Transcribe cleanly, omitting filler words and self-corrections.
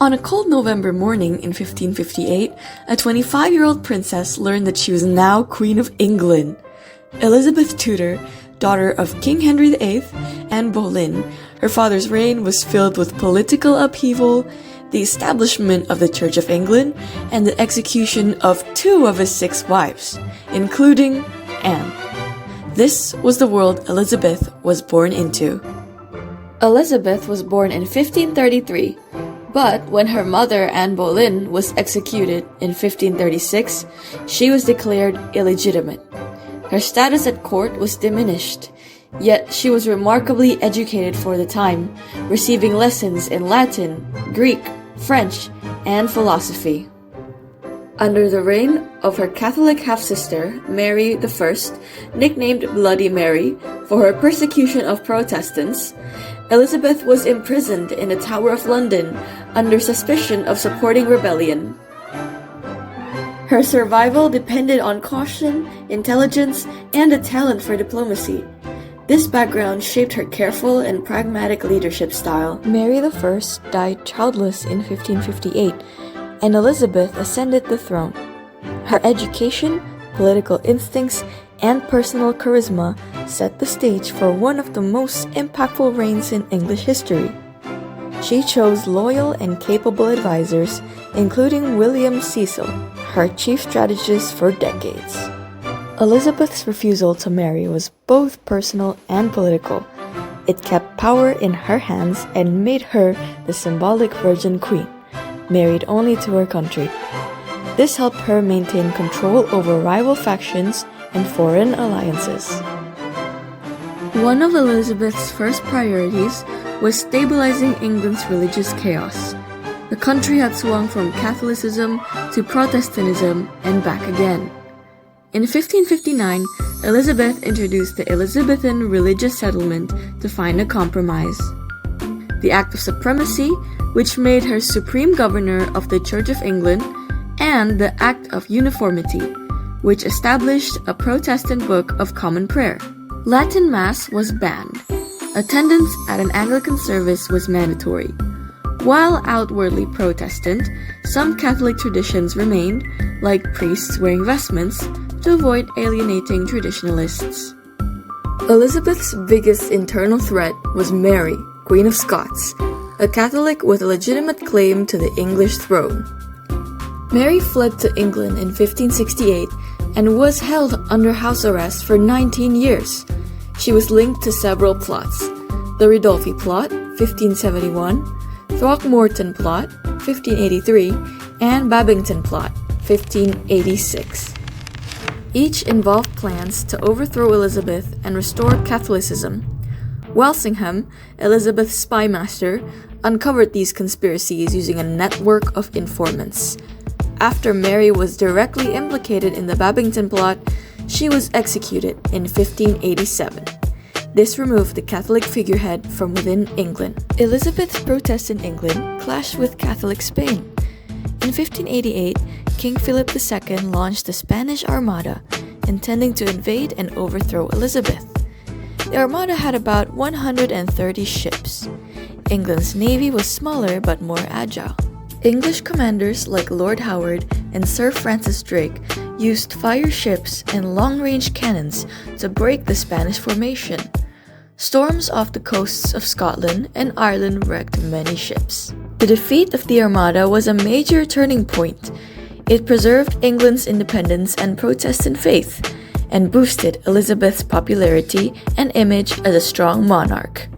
On a cold November morning in 1558, a 25-year-old princess learned that she was now Queen of England. Elizabeth Tudor, daughter of King Henry VIII, and Boleyn, her father's reign was filled with political upheaval, the establishment of the Church of England, and the execution of 2 of his 6 wives, including Anne. This was the world Elizabeth was born into. Elizabeth was born in 1533, but when her mother, Anne Boleyn, was executed in 1536, she was declared illegitimate. Her status at court was diminished, yet she was remarkably educated for the time, receiving lessons in Latin, Greek, French, and philosophy. Under the reign of her Catholic half-sister, Mary I, nicknamed Bloody Mary for her persecution of Protestants, Elizabeth was imprisoned in the Tower of London under suspicion of supporting rebellion. Her survival depended on caution, intelligence, and a talent for diplomacy. This background shaped her careful and pragmatic leadership style. Mary I died childless in 1558, and Elizabeth ascended the throne. Her education, political instincts, and personal charisma set the stage for one of the most impactful reigns in English history. She chose loyal and capable advisors, including William Cecil, her chief strategist for decades. Elizabeth's refusal to marry was both personal and political. It kept power in her hands and made her the symbolic Virgin Queen, married only to her country. This helped her maintain control over rival factions and foreign alliances. One of Elizabeth's first priorities was stabilizing England's religious chaos. The country had swung from Catholicism to Protestantism and back again. In 1559, Elizabeth introduced the Elizabethan religious settlement to find a compromise. The Act of Supremacy, which made her supreme governor of the Church of England, and the Act of Uniformity, which established a Protestant Book of Common Prayer. Latin Mass was banned. Attendance at an Anglican service was mandatory. While outwardly Protestant, some Catholic traditions remained, like priests wearing vestments, to avoid alienating traditionalists. Elizabeth's biggest internal threat was Mary, Queen of Scots, a Catholic with a legitimate claim to the English throne. Mary fled to England in 1568 and was held under house arrest for 19 years. She was linked to several plots: the Ridolfi Plot, 1571, Throckmorton Plot, 1583, and Babington Plot, 1586. Each involved plans to overthrow Elizabeth and restore Catholicism. Walsingham, Elizabeth's spymaster, uncovered these conspiracies using a network of informants. After Mary was directly implicated in the Babington Plot, she was executed in 1587. This removed the Catholic figurehead from within England. Elizabeth's protests in England clashed with Catholic Spain. In 1588, King Philip II launched the Spanish Armada, intending to invade and overthrow Elizabeth. The Armada had about 130 ships. England's navy was smaller but more agile. English commanders like Lord Howard and Sir Francis Drake used fire ships and long-range cannons to break the Spanish formation. Storms off the coasts of Scotland and Ireland wrecked many ships. The defeat of the Armada was a major turning point. It preserved England's independence and Protestant faith, and boosted Elizabeth's popularity and image as a strong monarch.